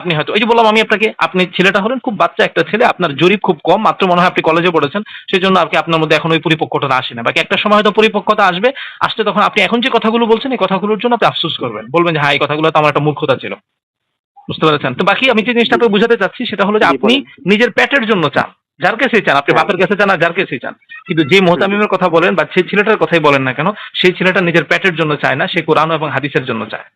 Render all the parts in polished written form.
আপনি হয়তো ওই যে বললাম আমি আপনাকে, আপনি ছেলেটা হলেন খুব বাচ্চা একটা ছেলে, আপনার জরিপ খুব কম, মাত্র মনে হয় আপনি কলেজে পড়েছেন, সেই জন্য আর কি আপনার মধ্যে এখন ওই পরিপক্কতা আসে না। বাকি একটা সময় হয়তো পরিপক্কতা আসবে, আসলে তখন আপনি এখন যে কথাগুলো বলছেন এই কথাগুলোর জন্য আপনি আফসোস করবেন, বলবেন যে হ্যাঁ এই কথাগুলো তো আমার একটা মূর্খতা ছিল। বুঝতে পেরেছেন? তো বাকি আমি যে জিনিসটা আপনাকে বুঝাতে চাচ্ছি সেটা হলো যে জি আপনি বলেন। নিজের পেটের জন্য চান, যার কাছেই চান, আপনি হ্যাঁ। বাপের কাছে চান আর যার কাছেই চান, কিন্তু যে হুম। মোহতামিমের কথা বলেন বা সেই ছেলেটার কথাই বলেন না কেন, সেই ছেলেটা নিজের পেটের জন্য চায় না, সে কোরআন এবং হাদিসের জন্য চায়।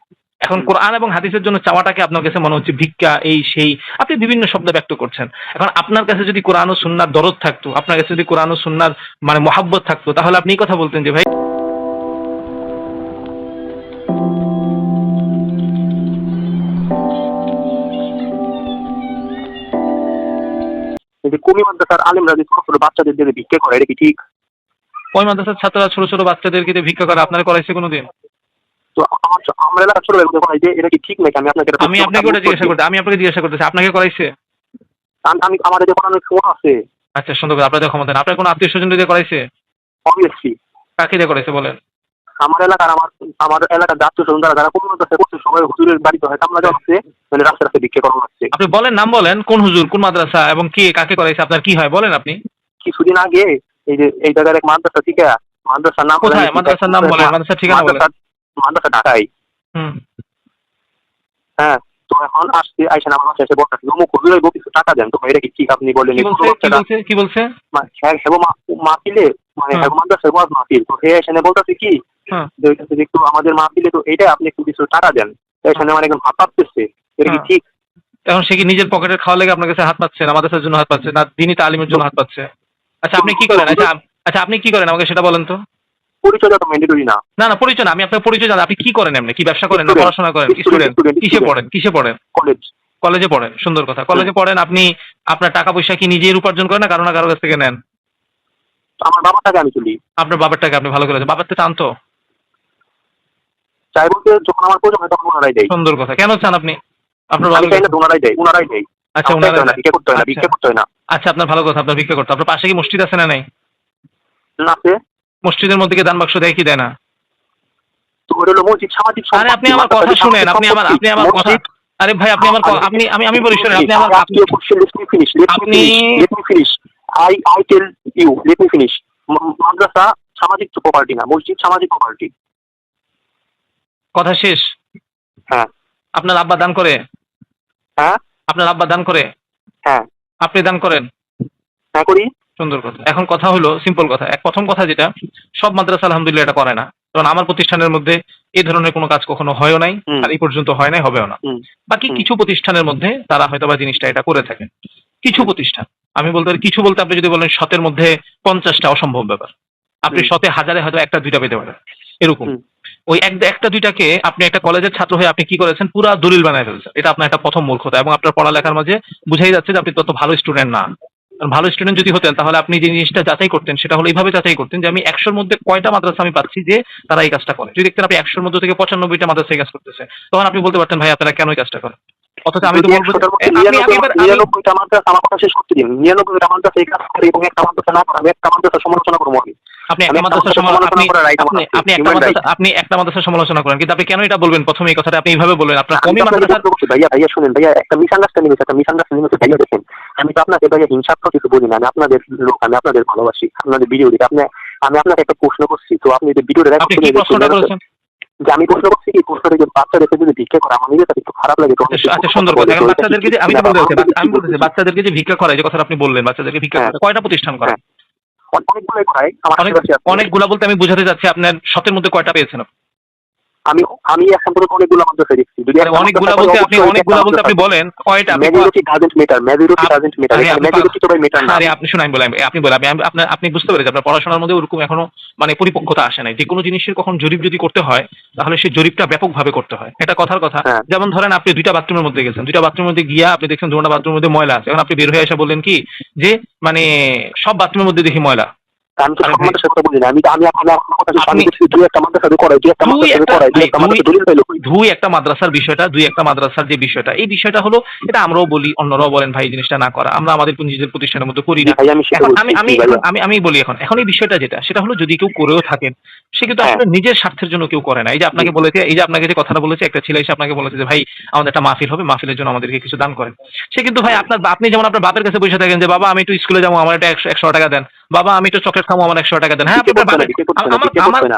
এখন হুম। কোরআন এবং হাদিসের জন্য চাওয়াটাকে আপনার কাছে মনে হচ্ছে ভিক্ষা, এই সেই, আপনি বিভিন্ন শব্দ ব্যক্ত করছেন। এখন আপনার কাছে যদি কোরআন ও সুন্নাহর দরদ থাকতো, আপনার কাছে যদি কোরআন ও সুন্নাহর মানে মহাব্বত থাকতো, তাহলে আপনি এই কথা বলতেন যে ভাই এই যে কমি মাদ্রাসার আলেমরা যে ছোট ছোট বাচ্চাদের দিয়ে ভিক্ষা করে, এটা কি ঠিক? ওই মাদ্রাসার ছাত্ররা ছোট ছোট বাচ্চাদেরকে দিয়ে ভিক্ষা করে, আপনারা করাইছে কোনোদিন? তো আমরা এলাকার ছোট ভাই বলে যে এটা কি ঠিক নাকি? আমি আপনাকে এটা আমি প্রশ্ন আপনাকে ওটা জিজ্ঞাসা করতে, আমি আপনাকে জিজ্ঞাসা করতেছি আপনাকে করাইছে? আমি আমাদের যে অনেক ফোন আছে। আচ্ছা সুন্দর করে, আপনাদের ক্ষমতা না, আপনার কোনো আত্মীয় স্বজন দিয়ে করাইছে? অবভিয়াসলি। কাকে দিয়ে করাইছে বলেন? আমার এলাকার আমার এলাকার আত্মীয় স্বজন যারা কোন মাদ্রাসায় করছে সবাই হুজুরের বাড়িতে হয় কামলা দেওয়া হচ্ছে, মানে রাস্তায় রাস্তায় ভিক্ষা করানো হচ্ছে। আপনি বলেন, নাম বলেন, কোন হুজুর, কোন মাদ্রাসা এবং কে কাকে করাইছে, আপনার কি হয় বলেন আপনি। কিছুদিন আগে এই যে এই জায়গার এক মাদ্রাসা থেকে, মাদ্রাসার নাম কোথায় মাদ্রাসার নাম বলেন, মাদ্রাসার ঠিকানা বলেন। মাদ্রাসা ঢাকায়। হুম। হ্যাঁ। তো এখন আসছে আইসা আমার বাসায় এসে বলতেছে অমুক হুজুর হইব, কিছু টাকা দেন। তো এটা কি ঠিক? আপনি বললেন কি বলছে, কি বলছে, কি বলছে? মাহফিলে, মানে হ্যাঁ। মাদ্রাসার ওয়াজ মাহফিল, তো এখানে বলতেছে কি হ্যাঁ। যে হইতাছে যে একটু আমাদের মাহফিলে তো এইটা আপনি একটু কিছু টাকা দেন। এখানে আমার একদম হাত পাচ্ছে। এটা কি হ্যাঁ। ঠিক? এখন সে কি নিজের পকেটের খাওয়া লেগে আপনার কাছে হাত পাচ্ছে, না মাদ্রাসার জন্য হাত পাচ্ছে, না দিনী তালিমের জন্য হাত পাচ্ছে? আচ্ছা আপনি কি করেন, আচ্ছা আচ্ছা আপনি কি করেন আমাকে সেটা বলেন তো। পরিচয়টা তো ম্যান্ডেটরি না। না না পরিচয় না, আমি আপনার পরিচয় জানি, আপনি কি করেন এমনি, কি ব্যবসা করেন না Student, পড়াশোনা করেন? student, student. student, কিসে student, পড়েন, কিসে পড়েন? কলেজ। কলেজে পড়েন, সুন্দর কথা, কলেজে পড়েন। আপনি আপনার টাকা পয়সা কি নিজের উপার্জন করেন না কারো না কারো কাছ থেকে নেন? আমার বাবার টাকা আমি তুলি। আপনার বাবার টাকা আপনি ভালো করে আছেন, বাবার তো চান তো? চাই বলতে যখন আমার প্রয়োজন হয় তখন ওনারাই দেয়। সুন্দর কথা, কেন চান আপনি আপনার আমি বাবার চাই কাছে? না, ওনারাই দেয়, ওনারাই দেয়। আচ্ছা আমার চাইতে হয় না, ভিক্ষা করতে হয় না, ভিক্ষা করতে হয় না। আচ্ছা আপনার ভালো কথা, আপনার ভিক্ষা করতে, আপনার পাশে কি মসজিদ আছে না নাই? না আছে। মসজিদের মধ্যে কি দান বাক্স দেয় কি দেয় না? তো ওটা হলো মসজিদ সামাজিক আরে আপনি আমার কথা শুনেন, আপনি আমার কথা, আরে ভাই আপনি আমার আপনি আমি বলি শুনেন, আপনি আমার আপনি I tell you, let me finish. মাদ্রাসা সামাজিক প্রপার্টি না, মসজিদ সামাজিক প্রপার্টি। কথা শেষ। হ্যাঁ। আপনার আব্বা দান করে? হ্যাঁ। আপনার আব্বা দান করে? হ্যাঁ। আপনি দান করেন? হ্যাঁ করি। সুন্দর কথা। এখন কথা হলো সিম্পল কথা, প্রথম কথা যেটা, সব মাদ্রাসা আলহামদুলিল্লাহ এটা করে না, কারণ আমার প্রতিষ্ঠানের মধ্যে এই ধরনের কোনো কাজ কখনো হয়ও নাই, আর এই পর্যন্ত হয় নাই, হবেও না। বাকি কিছু প্রতিষ্ঠানের মধ্যে তারা হয়তো বা জিনিসটা এটা করে থাকেন, কিছু প্রতিষ্ঠান। আমি বলতে পারি কিছু বলতে আপনি যদি বলেন শতের মধ্যে 50টা অসম্ভব ব্যাপার, আপনি শতে হাজারে হয়তো একটা দুইটা পেতে পারেন এরকম। ওই একটা দুইটাকে আপনি একটা কলেজের ছাত্র হয়ে আপনি কি করেছেন, পুরা দলিল বানায় ফেলছেন। এটা আপনার একটা প্রথম মূর্খতা, এবং আপনার পড়ালেখার মাঝে বুঝাই যাচ্ছে যে আপনি তত ভালো স্টুডেন্ট না। ভালো স্টুডেন্ট যদি হতেন তাহলে আপনি যে জিনিসটা যাচাই করতেন সেটা হলো এইভাবে যাচাই করতেন যে আমি 100-র মধ্যে কয়টা মাদ্রাসা আমি পাচ্ছি যে তারা এই কাজটা করে। যদি দেখতেন আপনি 100-র মধ্যে থেকে 95টা মাদ্রাসা এই কাজ করতেছে, তখন আপনি বলতে পারতেন ভাই আপনারা কেন এই কাজটা করেন। অথচ আমি তো বলবো 99টা মাদ্রাসা আমার কথা শেষ করতে দিন। 99টা মাদ্রাসা এই কাজ করে এবং একটা মাদ্রাসা না করে, আমি একটা মাদ্রাসা সমালোচনা করবো। আপনি একটা মাদ্রাসার আপনি একটা মাদ্রাসার সমালোচনা করেন, কিন্তু আপনি কেন এটা বলবেন প্রথমে এই কথাটা আপনি এইভাবে বলবেন আপনার কমই মাদ্রাসা? ভাইয়া শুনেন ভাইয়া, একটা মিসআন্ডারস্ট্যান্ডিং হচ্ছে ভাইয়া। দেখেন আমি তো আপনাকে ভাইয়া হিংসাত্মক কিছু বলি না, আমি আপনাদের লোক, আমি আপনাদের ভালোবাসি, আপনাদের ভিডিও দেখি। আমি আপনাকে একটা প্রশ্ন করছি, তো আপনি যে ভিডিওটা যে আমি প্রশ্ন করছি কি, প্রশ্নটা যে বাচ্চাদেরকে যদি ভিক্ষা করে আমার নিজের কাছে একটু খারাপ লাগে। আচ্ছা সুন্দর কথা। বাচ্চাদেরকে যে আমি তো বলতেছি বাচ্চাদেরকে যে ভিক্ষা করায়, যে কথাটা আপনি বললেন বাচ্চাদেরকে ভিক্ষা করে, কয়টা প্রতিষ্ঠান করে? অনেকগুলা বলতে আমি বুঝাতে চাচ্ছি আপনার শতের মধ্যে কয়টা পেয়েছেন? আমি এখন পর্যন্ত অনেকগুলো মাদ্রাসা দেখছি। যদি অনেকগুলা বলতে আপনি বলেন কয়টা? Majority doesn't matter, majority doesn't matter, majority তো ভাই ম্যাটার না। আরে আপনি শুনাই বলেন, আপনি বলেন, আপনি বুঝতে পেরেছেন আপনার পড়াশোনার মধ্যে ওরকম এখনো মানে পরিপক্কতা আসে নাই। যে কোনো জিনিসের কখন জরিপ যদি করতে হয় তাহলে সেই জরিপটা ব্যাপকভাবে করতে হয়, এটা কথার কথা। যেমন ধরেন আপনি দুইটা বাথরুমের মধ্যে গেছেন, দুইটা বাথরুমের মধ্যে গিয়া আপনি দেখছেন দুটো বাথরুমের মধ্যে ময়লা আছে, এখন আপনি বের হয়ে এসে বললেন কি যে মানে সব বাথরুমের মধ্যে দেখি ময়লা, আমি তো সব মাদ্রাসার কথা বলি না, আমি আপনার কথা আমি দুই একটা মাদ্রাসা করাই, দুই একটা মাদ্রাসা করাই, দুই একটা মাদ্রাসা দলিল পাইলো। দুই একটা মাদ্রাসার বিষয়টা, দুই একটা মাদ্রাসার যে বিষয়টা, এই বিষয়টা হলো এটা আমরাও বলি, অন্যরাও বলেন ভাই জিনিসটা না করা, আমরা আমাদের নিজেদের প্রতিষ্ঠানের মধ্যে করি না। আমি বলি এখন এই বিষয়টা যেটা, সেটা হলো যদি কেউ করেও থাকেন, সে কিন্তু আসলে নিজের স্বার্থের জন্য কেউ করে না। এই যে আপনাকে বলেছে, এই যে আপনাকে যে কথাটা বলেছে, একটা ছেলে এসে আপনাকে বলেছে যে ভাই আমাদের একটা মাহফিল হবে, মাহফিলের জন্য আমাদেরকে কিছু দান করেন। সে কিন্তু ভাই আপনি যেমন আপনার বাপের কাছে বসে থাকেন যে বাবা আমি একটু স্কুলে যাবো, আমার একটা 100 টাকা দেন, বাবা আমি একটু চকলেট খাবো, আমার 100 টাকা দেন। হ্যাঁ,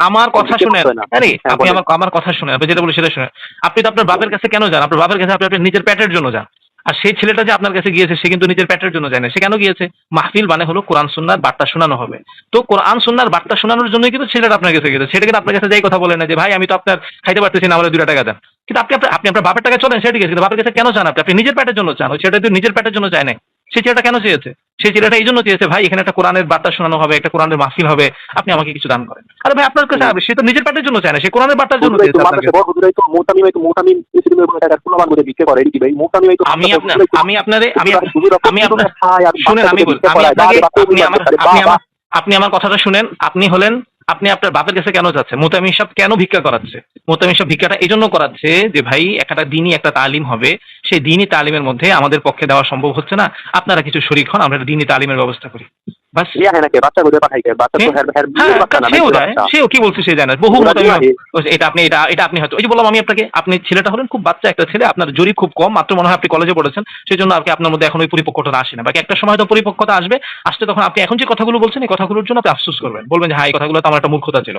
আমার কথা শুনেন, আরে আপনি আমার কথা শুনেন, আপনি যেটা বলি সেটা শুনেন। আপনি তো আপনার বাপের কাছে কেন যান? আপনার বাপের কাছে আপনি আপনার নিজের পেটের জন্য যান। আর সেই ছেলেটা যে আপনার কাছে গিয়েছে, সে কিন্তু নিজের পেটের জন্য যায় না। সে কেন গিয়েছে? মাহফিল মানে হলো কোরআন সুন্নাহর বার্তা শোনানো হবে। তো কোরআন সুন্নাহর বার্তা শোনানোর জন্যই কিন্তু ছেলেটা আপনার কাছে গিয়েছে। সেটা কিন্তু আপনার কাছে যাই কথা বলে না যে ভাই আমি তো আপনার খাইতে পারতেছি না, আমার 2 টাকা দেন। কিন্তু আপনি আপনার বাপের টাকা চলেন, সেটা ঠিক আছে, কিন্তু বাপের কাছে কেন চান? আপনি নিজের পেটের জন্য চান। ওই ছেলেটা তো নিজের পেটের জন্য চায় না। সেই ছেলেটা কেন চেয়েছে? সেই ছেলেটা এই জন্য চেয়েছে ভাই এখানে একটা কোরআনের বার্তা শোনানো হবে, একটা কোরআনের মাহফিল হবে, আপনি আমাকে কিছু দান করেন। আরে ভাই আপনার কাছে সে তো নিজের পেটের জন্য চায় না, সে কোরআনের বার্তার জন্য চেয়েছে আপনাকে। আপনি আমার কথাটা শুনেন। আপনি আপনার বাপের কাছে কেন যাচ্ছে? মোতামিম সাহেব কেন ভিক্ষা করাচ্ছে? মোতামিম সাহেব ভিক্ষাটা এই জন্য করাচ্ছে যে ভাই একটা দিনই একটা তালিম হবে, সেই দিনই তালিমের মধ্যে আমাদের পক্ষে দেওয়া সম্ভব হচ্ছে না, আপনারা কিছু শরীক হন, আমরা দিনই তালিমের ব্যবস্থা করি। সেও কি বলছে সে জানে বহু এটা আপনি হয়তো ওই যে বললাম আমি আপনাকে, আপনি ছেলেটা হলেন খুব বাচ্চা একটা ছেলে, আপনার জরি খুব কম, মাত্র মনে হয় আপনি কলেজে পড়েছেন, সেই জন্য আপনার মধ্যে এখন ওই পরিপক্কতা আসে না। বাকি একটা সময় তো পরিপক্কতা আসবে, আসলে তখন আপনি এখন যে কথাগুলো বলছেন এই কথাগুলোর জন্য আপনি আফসোস করবেন, বলবেন যে হ্যাঁ এই কথাগুলো তো আমার একটা মূর্খতা ছিল।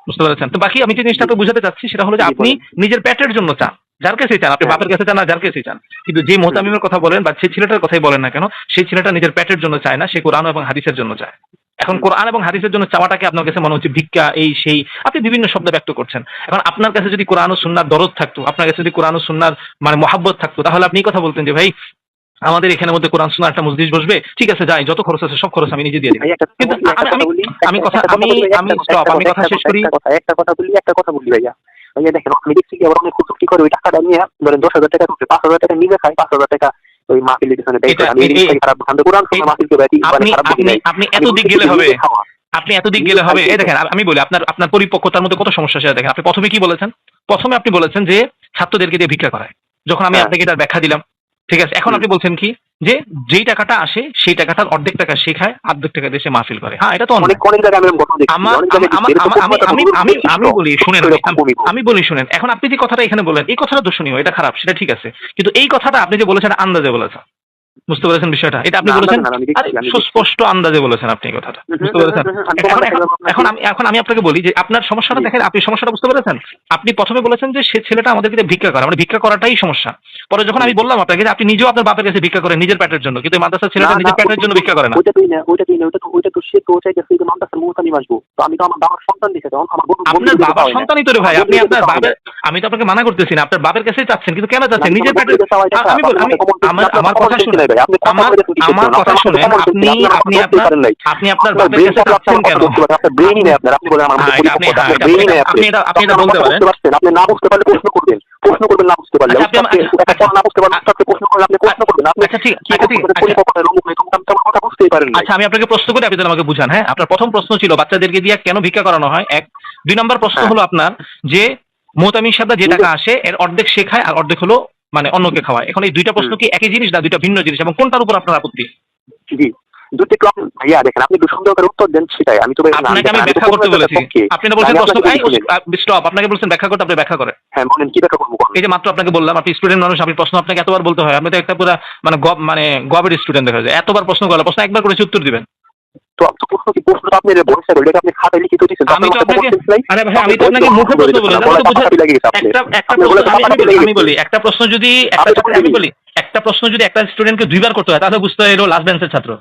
বুঝতে পেরেছেন? তো বাকি আমি যে জিনিসটা আপনাকে বুঝাতে চাচ্ছি সেটা হলো যে আপনি নিজের পেটের জন্য চান, যার কাছে চান, আপনি বাপের কাছে চান না যার কাছে চান, কিন্তু যে মোতামিমের কথা বলেন বা সেই ছেলেটার কথাই বলেন না কেন, সেই ছেলেটা নিজের পেটের জন্য চায় না, সে কোরআন এবং হাদিসের জন্য চায়। এখন কোরআন এবং হাদিসের জন্য চাওয়াটাকে আপনার কাছে মনে হচ্ছে ভিক্ষা, এই সেই, আপনি বিভিন্ন শব্দ ব্যক্ত করছেন। এখন আপনার কাছে যদি কোরআন ও সুন্নাহর দরদ থাকতো, আপনার কাছে যদি কোরআন ও সুন্নাহর মানে মহাব্বত থাকতো, তাহলে আপনি এই কথা বলতেন যে ভাই আমাদের এখানের মধ্যে কোরআন সুন্নাহর একটা মজলিস বসবে, ঠিক আছে যাই, যত খরচ আছে সব খরচ আমি নিজে দিয়ে দিই। কিন্তু আমি কথা শেষ করি। একটা কথা বলি ভাইয়া, দেখেন আমি দেখছি কি আবার অনেক কটূক্তি করে ওই টাকাটা নিয়ে ধরেন 10,000 টাকা তুলছে, 5,000 টাকা নিজে খায়, 5,000 টাকা ওই মাহফিলের পিছনে দেয়। আপনি এত দিক গেলে হবে। এই দেখেন আমি বলি আপনার পরিপক্কতার মধ্যে কত সমস্যা সেটা দেখেন। আপনি প্রথমে কি বলেছেন? প্রথমে আপনি বলেছেন যে ছাত্রদেরকে দিয়ে ভিক্ষা করায়, যখন আমি আপনাকে এটার ব্যাখ্যা দিলাম, ঠিক আছে। এখন আপনি বলছেন কি যে যেই টাকাটা আসে সেই টাকাটার অর্ধেক টাকা সে খায়, অর্ধেক টাকা দিয়ে সে মাহফিল করে। হ্যাঁ, এটা তো আমি বলি শুনেন, এখন আপনি যে কথাটা এখানে বলেন এই কথাটা দর্শনীয়, এটা খারাপ, সেটা ঠিক আছে, কিন্তু এই কথাটা আপনি যে বলেছেন আন্দাজে বলেছেন, বুঝতে পেরেছেন বিষয়টা? এটা আপনি বলেছেন সুস্পষ্ট আন্দাজে বলেছেন আপনি এই কথাটা, বুঝতে পেরেছেন? এখন আমি আপনাকে বলি যে আপনার সমস্যাটা দেখেন, আপনি সমস্যাটা বুঝতে পেরেছেন? আপনি প্রথমে বলেছেন যে সে ছেলেটা আমাদেরকে ভিক্ষা করে, মানে ভিক্ষা করাটাই সমস্যা। পরে যখন আমি বললাম আপনাকে যে আপনি নিজেও আপনার বাপের কাছে ভিক্ষা করেন নিজের পেটের জন্য, কিন্তু মাদ্রাসার ছেলেটা নিজের পেটের জন্য ভিক্ষা করে না। আপনার বাবার সন্তানই তো রে ভাই, আপনি আপনার বাবার, আমি তো আপনাকে মানা করতেছি না, আপনার বাপের কাছেই চাচ্ছেন, কিন্তু কেন চাচ্ছেন? নিজের পেটের। আমার কথা শুনে আপনি আপনার বাপের কাছে চাচ্ছেন কেন? আপনি এটা বলতে পারেন। আপনি না বুঝতে পারলে প্রশ্ন করবেন, প্রশ্ন করবেন না বুঝতে পারলে আচ্ছা আমি আপনাকে প্রশ্ন করি, আপনি তো আমাকে বুঝান। হ্যাঁ, আপনার প্রথম প্রশ্ন ছিল বাচ্চাদেরকে দিয়ে কেন ভিক্ষা করানো হয়, 1। 2 নম্বর প্রশ্ন হলো আপনার যে মোতামিম সাহেব যে টাকা আসে এর অর্ধেক সে খায় আর অর্ধেক হলো মানে অন্যকে খাওয়ায়। এখন এই দুইটা প্রশ্ন কি একই জিনিস না দুইটা ভিন্ন জিনিস, এবং কোনটার উপর আপনার আপত্তি? জি দুটি ক্লাব ভাইয়া দেখেন, আপনি সুন্দর করে উত্তর দেন সেটাই আমি তো আপনাকে আমি ব্যাখ্যা করতে বলেছি, আপনি না বলছেন প্রশ্ন স্টপ, আপনাকে বলছেন ব্যাখ্যা করতে, আপনি ব্যাখ্যা করেন। হ্যাঁ বলেন, কি ব্যাখ্যা করব? এই যে মাত্র আপনাকে বললাম আপনি স্টুডেন্ট মানুষ, আপনি প্রশ্ন আপনাকে এতবার বলতে হয়, আপনি তো একটা পুরো মানে গবের স্টুডেন্ট দেখা যায়, এতবার প্রশ্ন করলে প্রশ্ন একবার করে উত্তর দিবেন। তো প্রশ্ন কি প্রশ্ন আপনি বলছেন ওইটা আপনি খাতায় লিখিত দিয়েছেন? আমি তো আপনাকে আরে ভাই আমি তো আপনাকে মুখে প্রশ্ন বলে আমি বলি একটা প্রশ্ন যদি একটা প্রশ্ন যদি একটা স্টুডেন্টকে 2বার করতে হয় তাহলে বুঝতে হয় এলো লাস্ট বেঞ্চের ছাত্র।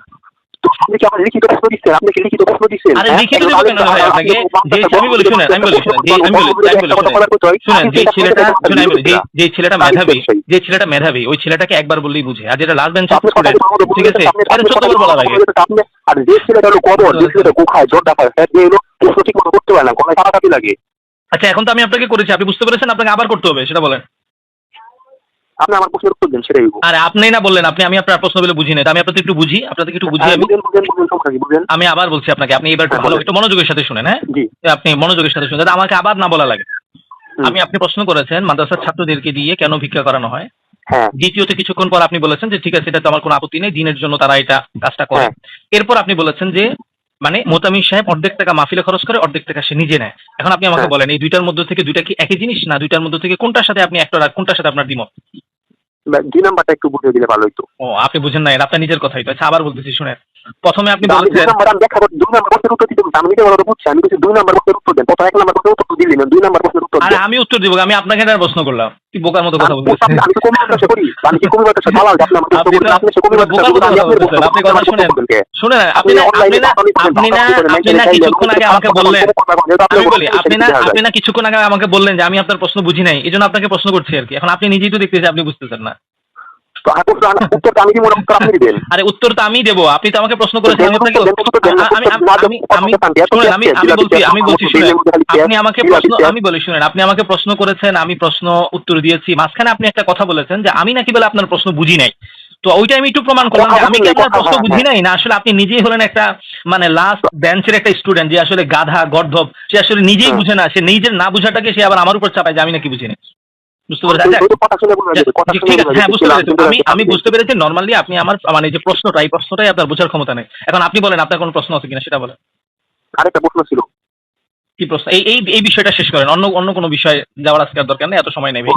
লিখিত প্রশ্ন দিচ্ছেন, আপনি কি লিখিত প্রশ্ন দিচ্ছেন? আরে লিখিত দেব কেন ভাই আপনাকে? আমি বলি শুনেন যে ছেলেটা মেধাবী ওই ছেলেটাকে একবার বললেই বুঝে, আর যেটা লাস্ট বেঞ্চের স্টুডেন্ট, ঠিক আছে, আরে 14 বার বলা লাগে। আর যে ছেলেটা হলো কবর, যে ছেলেটা কোখায় জোরটা পায়, সে হলো প্রশ্ন ঠিক মতো করতে পারে না, গলায় কাটাকাটি লাগে। আচ্ছা এখন তো আমি আপনাকে করেছি, আপনি বুঝতে পেরেছেন, আপনাকে আবার করতে হবে, সেটা বলেন। আপনি আমার প্রশ্নের উত্তর দেন সেটাই হইব। আরে আপনি না বললেন আপনি আমি আপনার প্রশ্ন বলে বুঝি না, আমি আপনাদের একটু বুঝি, আপনাদেরকে একটু বুঝি আমি। বুঝেন। আমি আবার বলছি আপনাকে, আপনি এবার একটু হ্যাঁ, ভালো বলেন। একটু মনোযোগের সাথে শুনেন, হ্যাঁ? জি। আপনি মনোযোগের সাথে শুনেন, যাতে আমাকে আবার না বলা লাগে। হুম। আপনি প্রশ্ন করেছেন মাদ্রাসার ছাত্রদেরকে দিয়ে কেন ভিক্ষা করানো হয়। হ্যাঁ। দ্বিতীয়ত কিছুক্ষণ পর আপনি বলেছেন যে ঠিক আছে, এটা তো আমার কোনো আপত্তি নেই, দিনের জন্য তারা এটা কাজটা করে। হ্যাঁ। এরপর আপনি বলেছেন যে মানে মোতামিম সাহেব অর্ধেক টাকা মাহফিলে খরচ করে, অর্ধেক টাকা সে নিজে নেয়। এখন আপনি আমাকে হ্যাঁ। বলেন এই দুইটার মধ্যে থেকে দুইটা কি একই জিনিস, না দুইটার মধ্যে থেকে কোনটার সাথে আপনি একটা, কোনটার সাথে আপনার দ্বিমত? 2 নাম্বারটা একটু বুঝিয়ে দিলে ভালো হইতো। ও আপনি বুঝেন না, এটা আপনার নিজের কথাই তো। আচ্ছা আবার বলতেছি শুনেন। প্রথমে আপনি আমি 2 বলেছেন নাম্বার আমি ব্যাখ্যা করছি, 2 নাম্বার প্রশ্নের উত্তর দিতে বলছি, আমি নিজে ভালো বুঝছি, আমি বলছি 2 নাম্বার প্রশ্নের উত্তর দেন। প্রথম 1 নাম্বার প্রশ্নের উত্তর দিলেন না, 2 নাম্বার প্রশ্নের উত্তর আরে দেন। আমি উত্তর দিব, আমি আপনাকে একটা প্রশ্ন করলাম, কি বোকার মতো কথা বলতেছেন। আমি তো কমি বাতাসে করি, আমি কি কমি বাতাসে দালাল আপনি আমাকে আপনি তো আপনি সে কমি বাতাসে বোকার মতো কথা বলতেছেন। আপনি কথা শুনেন, শুনেন আপনি না কিছুক্ষণ আগে আমাকে বললেন, আমি বলি আপনি না কিছুক্ষণ আগে আমাকে বললেন যে আমি আপনার প্রশ্ন বুঝি নাই, এই জন্য আপনাকে প্রশ্ন করছি আর কি। এখন আপনি নিজেই তো দেখতেছেন আপনি বুঝতেছেন না। উত্তর আমি দিব না, উত্তর আপনি দিবেন। আরে উত্তর তো আমি দেবো, আপনি তো আমাকে প্রশ্ন করেছেন, আমি আপনাকে আমি বলছি শুনেন, আপনি আমাকে প্রশ্ন, আমি বলি শুনেন, আপনি আমাকে প্রশ্ন করেছেন, আমি প্রশ্ন উত্তর দিয়েছি, মাঝখানে আপনি একটা কথা বলেছেন যে আমি নাকি বলে আপনার প্রশ্ন বুঝি নাই। তো ওইটা আমি একটু প্রমাণ করলাম যে আমি কি আপনার প্রশ্ন বুঝি নাই, না আসলে আপনি নিজেই হলেন একটা মানে লাস্ট বেঞ্চের একটা স্টুডেন্ট যে আসলে গাধা গর্ধব, সে আসলে নিজেই বুঝে না, সে নিজের না বুঝাটাকে সে আবার আমার উপর চাপায় যে আমি নাকি বুঝি না। বুঝতে পেরেছেন? ঠিক আছে, হ্যাঁ বুঝতে পেরেছি। আমি বুঝতে পেরেছি নর্মালি আপনি আমার মানে যে প্রশ্নটা, এই প্রশ্নটাই আপনার বোঝার ক্ষমতা নেই। এখন আপনি বলেন আপনার কোনো প্রশ্ন আছে কিনা সেটা বলেন। আরেকটা প্রশ্ন ছিল। কি প্রশ্ন? এই বিষয়টা শেষ করেন, অন্য কোনো বিষয়ে যাওয়ার আজকে আর দরকার নেই, এত সময় নেই ভাই।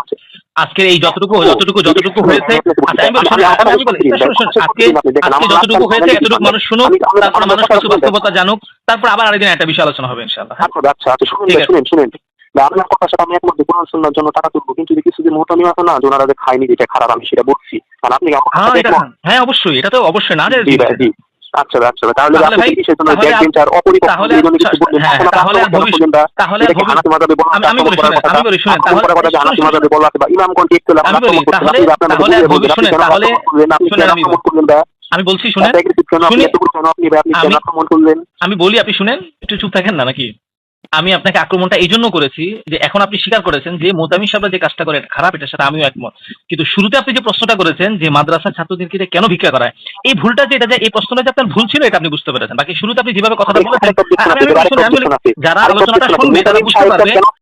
আজকের এই যতটুকু হয়েছে, আচ্ছা আমি বলি আমি বলি শুনুন, আজকে যতটুকু হয়েছে এতটুকু মানুষ শুনুক, তারপর মানুষ কিছু বাস্তবতা জানুক, তারপর আবার আরেকদিন একটা বিষয় আলোচনা হবে ইনশাআল্লাহ। আচ্ছা শুনুন আপনার কথার সাথে আমি একমত, কোরআন সুন্নাহর জন্য টাকা তুলবো, কিন্তু কিছু যে মোটামি আছে না, ওনারা যে খায়নি যেটা খারাপ, আমি সেটা বলছি। আর আপনি হ্যাঁ অবশ্যই, এটা তো অবশ্যই না। আচ্ছা তাহলে আপনি কিসের জন্য ব্যাকবেঞ্চার অপরিপক্ক জীবনে কিছু বললেন, তাহলে আমি বলি শুনেন, তাহলে বলা আছে বা ইমাম কোনটি একটু আমি বলছি শুনেন, আমি বলি আপনি শুনেন, একটু চুপ থাকেন না নাকি? আমি আপনাকে আক্রমণটা এই জন্য করেছি যে এখন আপনি স্বীকার করেছেন যে মোতামিম সাহেব যে কাজটা করে খারাপ, এটার সাথে আমিও একমত। কিন্তু শুরুতে আপনি যে প্রশ্নটা করেছেন যে মাদ্রাসার ছাত্রদেরকে কেন ভিক্ষা করায়, এই ভুলটা যে এটা যে এই প্রশ্নটা যে আপনার ভুল ছিল এটা আপনি বুঝতে পেরেছেন। বাকি শুরুতে আপনি যেভাবে কথাটা বলেছেন, যারা আলোচনাটা শুনবে তারা বুঝতে পারবে